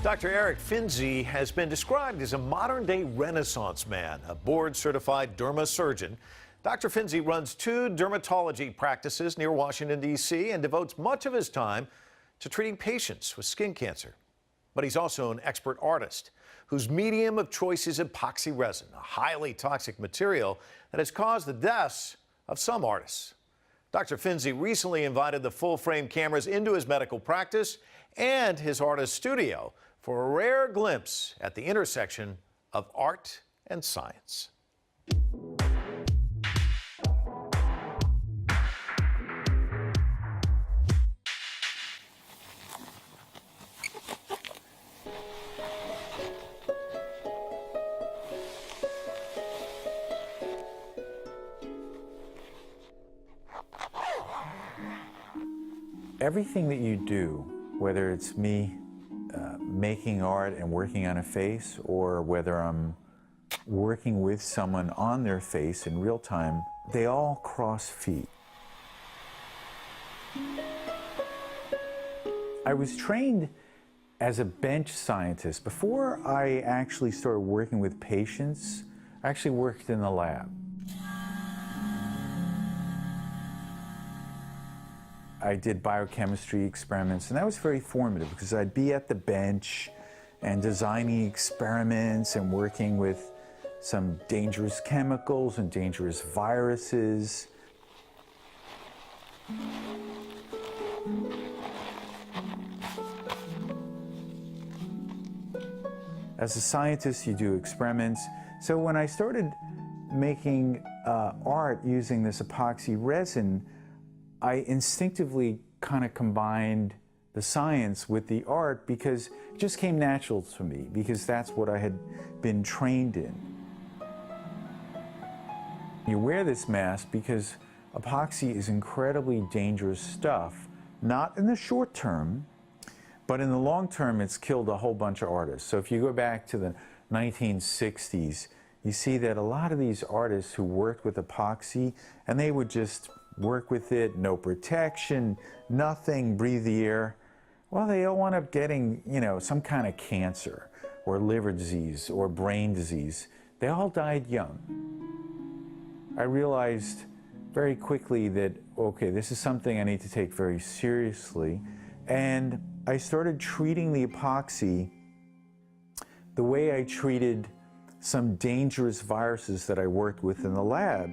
Dr. Eric Finzi has been described as a modern-day Renaissance man, a board-certified dermasurgeon. Dr. Finzi runs 2 dermatology practices near Washington, D.C., and devotes much of his time to treating patients with skin cancer. But he's also an expert artist whose medium of choice is epoxy resin, a highly toxic material that has caused the deaths of some artists. Dr. Finzi recently invited the full-frame cameras into his medical practice and his artist studio for a rare glimpse at the intersection of art and science. Everything that you do, whether it's me making art and working on a face, or whether I'm working with someone on their face in real time, they all cross feet. I was trained as a bench scientist. Before I actually started working with patients, I actually worked in the lab. I did biochemistry experiments, and that was very formative because I'd be at the bench and designing experiments and working with some dangerous chemicals and dangerous viruses. As a scientist, you do experiments. So when I started making art using this epoxy resin, I instinctively kind of combined the science with the art because it just came natural to me, because that's what I had been trained in. You wear this mask because epoxy is incredibly dangerous stuff, not in the short term, but in the long term it's killed a whole bunch of artists. So if you go back to the 1960s, you see that a lot of these artists who worked with epoxy, and they would just work with it, no protection, nothing, breathe the air. Well, they all wound up getting, some kind of cancer or liver disease or brain disease. They all died young. I realized very quickly that, okay, this is something I need to take very seriously. And I started treating the epoxy the way I treated some dangerous viruses that I worked with in the lab.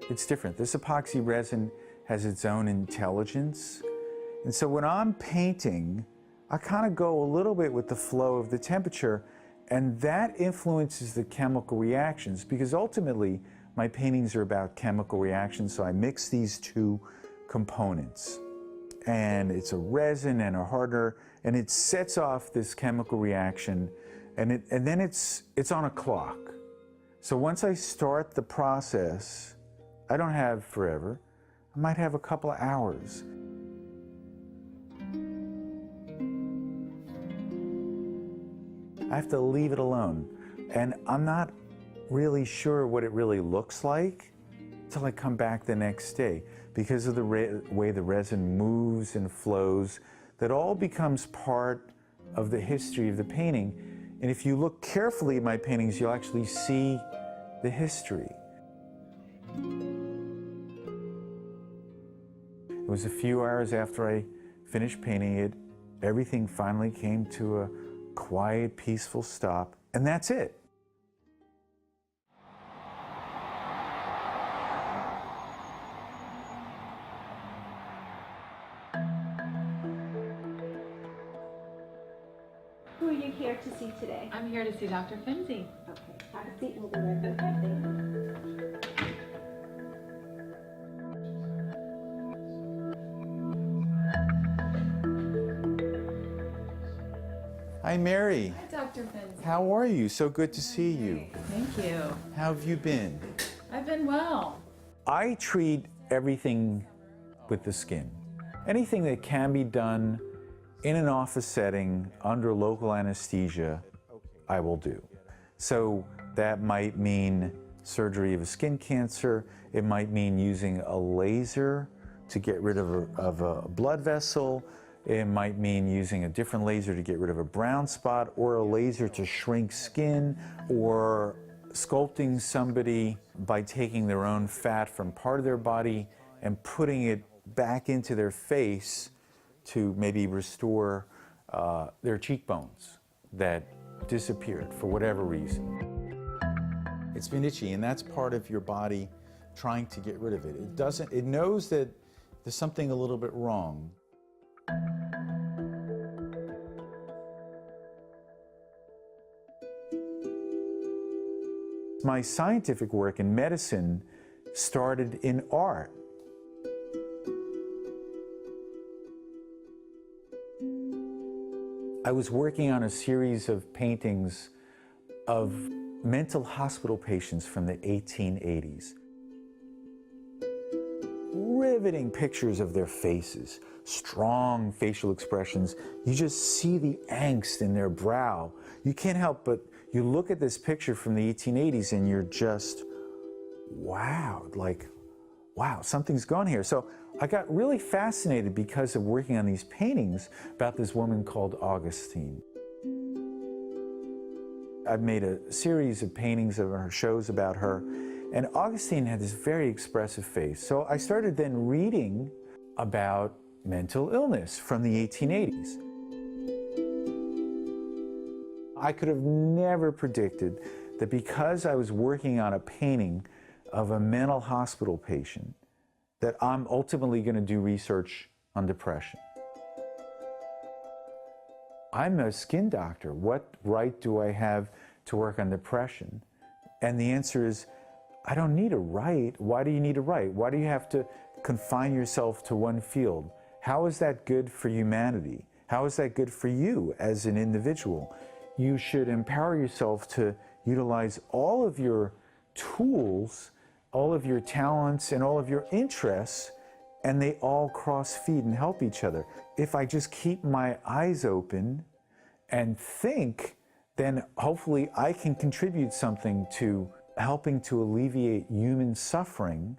It's different. This epoxy resin has its own intelligence. And so when I'm painting, I kind of go a little bit with the flow of the temperature, and that influences the chemical reactions, because ultimately my paintings are about chemical reactions. So I mix these 2 components, and it's a resin and a hardener, and it sets off this chemical reaction, and then it's on a clock. So once I start the process, I don't have forever. I might have a couple of hours. I have to leave it alone. And I'm not really sure what it really looks like until I come back the next day, because of the way the resin moves and flows. That all becomes part of the history of the painting. And if you look carefully at my paintings, you'll actually see the history. It was a few hours after I finished painting it, everything finally came to a quiet, peaceful stop, and that's it. Who are you here to see today? I'm here to see Dr. Finzi. Okay, have a seat and we'll be right back. Thank you. Hi, Mary. Hi, Dr. Finzi. How are you? So good to see you. Thank you. How have you been? I've been well. I treat everything with the skin. Anything that can be done in an office setting under local anesthesia, I will do. So that might mean surgery of a skin cancer. It might mean using a laser to get rid of a blood vessel. It might mean using a different laser to get rid of a brown spot, or a laser to shrink skin, or sculpting somebody by taking their own fat from part of their body and putting it back into their face to maybe restore their cheekbones that disappeared for whatever reason. It's been itchy, and that's part of your body trying to get rid of it. It knows that there's something a little bit wrong. My scientific work in medicine started in art. I was working on a series of paintings of mental hospital patients from the 1880s. Riveting pictures of their faces, strong facial expressions. You just see the angst in their brow. You can't help but you look at this picture from the 1880s and you're just wowed, like, wow, something's gone here. So I got really fascinated because of working on these paintings about this woman called Augustine. I've made a series of paintings of her, shows about her, and Augustine had this very expressive face. So I started then reading about mental illness from the 1880s. I could have never predicted that because I was working on a painting of a mental hospital patient, that I'm ultimately going to do research on depression. I'm a skin doctor. What right do I have to work on depression? And the answer is, I don't need a right. Why do you need a right? Why do you have to confine yourself to one field? How is that good for humanity? How is that good for you as an individual? You should empower yourself to utilize all of your tools, all of your talents, and all of your interests, and they all cross-feed and help each other. If I just keep my eyes open and think, then hopefully I can contribute something to helping to alleviate human suffering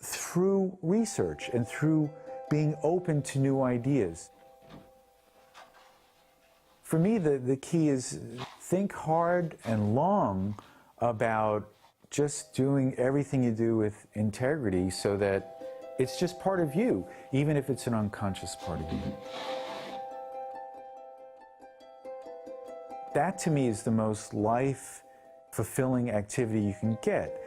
through research and through being open to new ideas. For me, the key is think hard and long about just doing everything you do with integrity so that it's just part of you, even if it's an unconscious part of you. That to me is the most life-fulfilling activity you can get.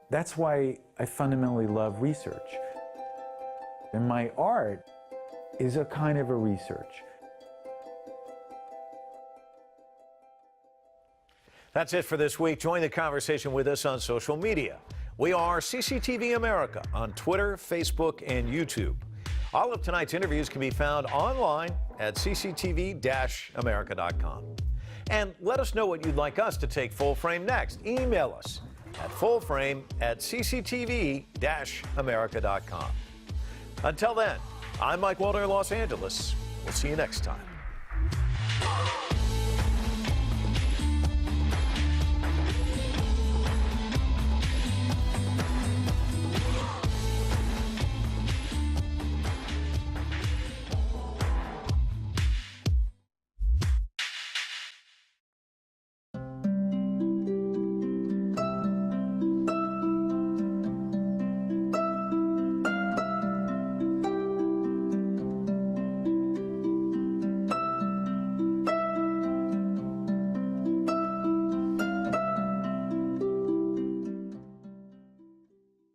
That's why I fundamentally love research. And my art is a kind of a research. That's it for this week. Join the conversation with us on social media. We are CCTV America on Twitter, Facebook, and YouTube. All of tonight's interviews can be found online at cctv-america.com. And let us know what you'd like us to take full frame next. Email us at fullframe@cctv-america.com. Until then, I'm Mike Walter in Los Angeles. We'll see you next time.